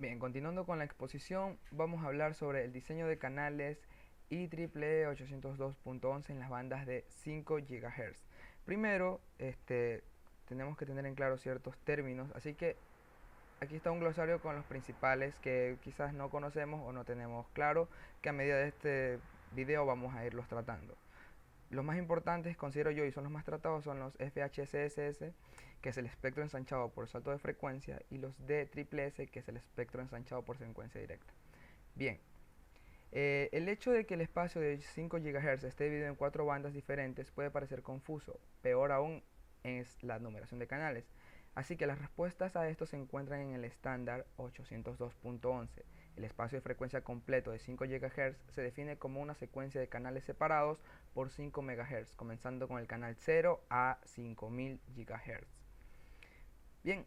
Bien, continuando con la exposición, vamos a hablar sobre el diseño de canales IEEE 802.11 en las bandas de 5 GHz. Primero, tenemos que tener en claro ciertos términos, así que aquí está un glosario con los principales que quizás no conocemos o no tenemos claro, que a medida de este video vamos a irlos tratando. Los más importantes, considero yo, y son los más tratados, son los FHCSS, que es el espectro ensanchado por salto de frecuencia, y los DSSS, que es el espectro ensanchado por secuencia directa. Bien, el hecho de que el espacio de 5 GHz esté dividido en 4 bandas diferentes puede parecer confuso, peor aún es la numeración de canales. Así que las respuestas a esto se encuentran en el estándar 802.11. El espacio de frecuencia completo de 5 GHz se define como una secuencia de canales separados por 5 MHz, comenzando con el canal 0 a 5000 GHz. Bien,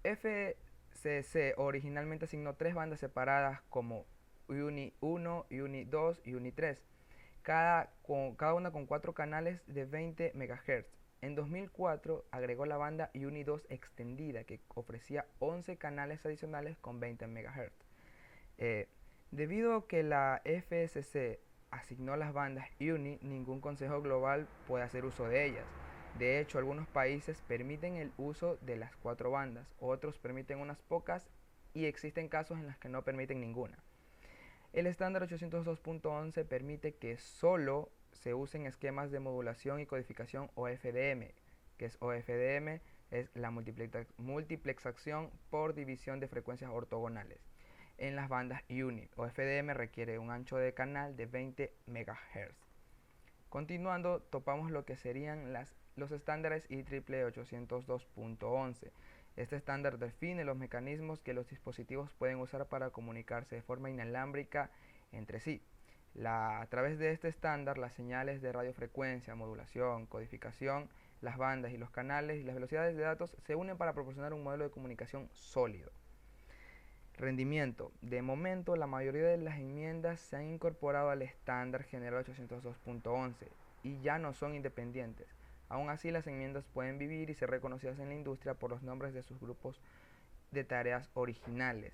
FCC originalmente asignó 3 bandas separadas como UNI 1, UNI 2 y UNI 3, cada una con 4 canales de 20 MHz. En 2004 agregó la banda UNI 2 extendida, que ofrecía 11 canales adicionales con 20 MHz. Debido a que la FCC asignó las bandas UNI, ningún consejo global puede hacer uso de ellas. De hecho, algunos países permiten el uso de las 4 bandas, otros permiten unas pocas y existen casos en los que no permiten ninguna. El estándar 802.11 permite que solo se usen esquemas de modulación y codificación OFDM, que es OFDM, es la multiplexación por división de frecuencias ortogonales. En las bandas UNI, OFDM requiere un ancho de canal de 20 MHz. Continuando, topamos lo que serían los estándares IEEE 802.11. Este estándar define los mecanismos que los dispositivos pueden usar para comunicarse de forma inalámbrica entre sí. A través de este estándar, las señales de radiofrecuencia, modulación, codificación, las bandas y los canales y las velocidades de datos se unen para proporcionar un modelo de comunicación sólido. Rendimiento. De momento, la mayoría de las enmiendas se han incorporado al estándar general 802.11 y ya no son independientes. Aún así, las enmiendas pueden vivir y ser reconocidas en la industria por los nombres de sus grupos de tareas originales.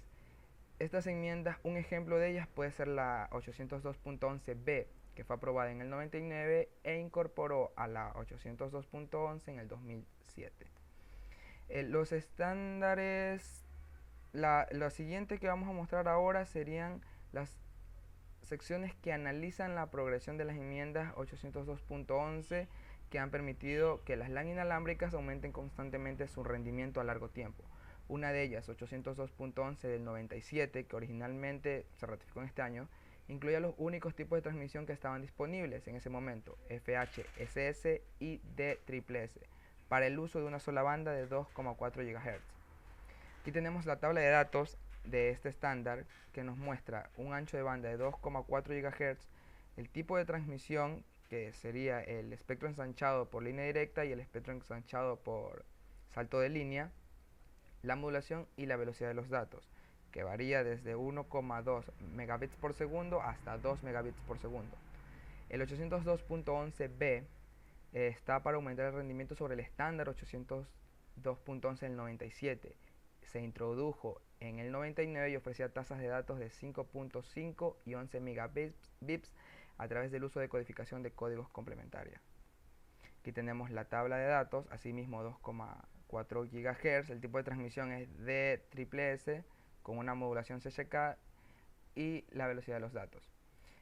Estas enmiendas, un ejemplo de ellas puede ser la 802.11b, que fue aprobada en el 99 e incorporó a la 802.11 en el 2007. Los estándares, lo siguiente que vamos a mostrar ahora serían las secciones que analizan la progresión de las enmiendas 802.11 que han permitido que las LAN inalámbricas aumenten constantemente su rendimiento a largo tiempo. Una de ellas, 802.11 del 97, que originalmente se ratificó en este año, incluía los únicos tipos de transmisión que estaban disponibles en ese momento, FHSS y DSSS, para el uso de una sola banda de 2,4 GHz. Aquí tenemos la tabla de datos de este estándar que nos muestra un ancho de banda de 2,4 GHz, el tipo de transmisión que sería el espectro ensanchado por línea directa y el espectro ensanchado por salto de línea, la modulación y la velocidad de los datos, que varía desde 1,2 megabits por segundo hasta 2 megabits por segundo. El 802.11b está para aumentar el rendimiento sobre el estándar 802.11 del 97. Se introdujo en el 99 y ofrecía tasas de datos de 5.5 y 11 megabits a través del uso de codificación de códigos complementaria. Aquí tenemos la tabla de datos, asimismo 2,4 GHz, el tipo de transmisión es DSSS con una modulación CCK y la velocidad de los datos.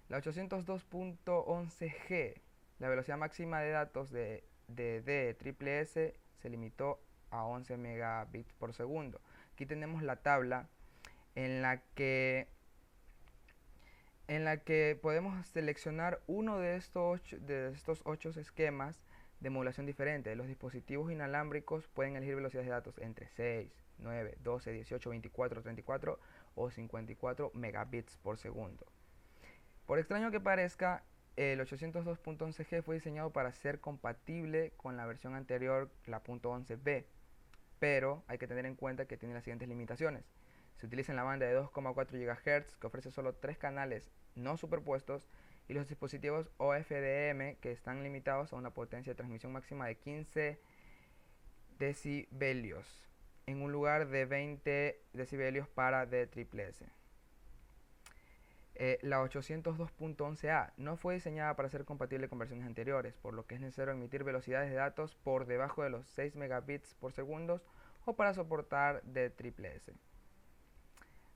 La 802.11g, la velocidad máxima de datos de DSSS se limitó a 11 megabits por segundo. Aquí tenemos la tabla en la que podemos seleccionar uno de estos 8 esquemas de modulación diferente. Los dispositivos inalámbricos pueden elegir velocidades de datos entre 6, 9, 12, 18, 24, 34 o 54 megabits por segundo. Por extraño que parezca, el 802.11g fue diseñado para ser compatible con la versión anterior, la .11b, pero hay que tener en cuenta que tiene las siguientes limitaciones. Se utiliza en la banda de 2,4 GHz, que ofrece solo 3 canales no superpuestos, y los dispositivos OFDM, que están limitados a una potencia de transmisión máxima de 15 decibelios. en un lugar de 20 decibelios para DSS. La 802.11a no fue diseñada para ser compatible con versiones anteriores, por lo que es necesario emitir velocidades de datos por debajo de los 6 megabits por segundo o para soportar DSS.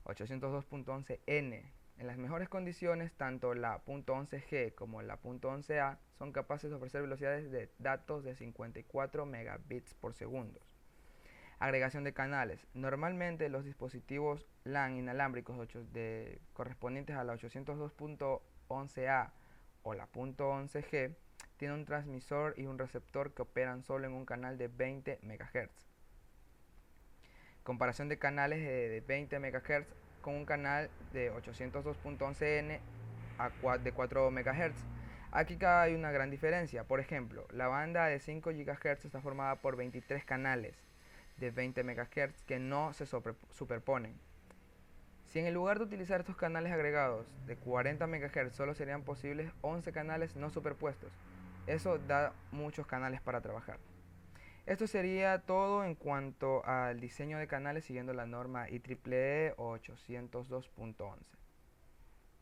802.11n. En las mejores condiciones, tanto la .11g como la .11a son capaces de ofrecer velocidades de datos de 54 megabits por segundo. Agregación de canales. Normalmente los dispositivos LAN inalámbricos correspondientes a la 802.11a o la .11g tienen un transmisor y un receptor que operan solo en un canal de 20 MHz. Comparación de canales de 20 MHz con un canal de 802.11n de 4 MHz. Aquí hay una gran diferencia. Por ejemplo, la banda de 5 GHz está formada por 23 canales de 20 MHz que no se superponen. Si en el lugar de utilizar estos canales agregados de 40 MHz solo serían posibles 11 canales no superpuestos, eso da muchos canales para trabajar. Esto sería todo en cuanto al diseño de canales siguiendo la norma IEEE 802.11.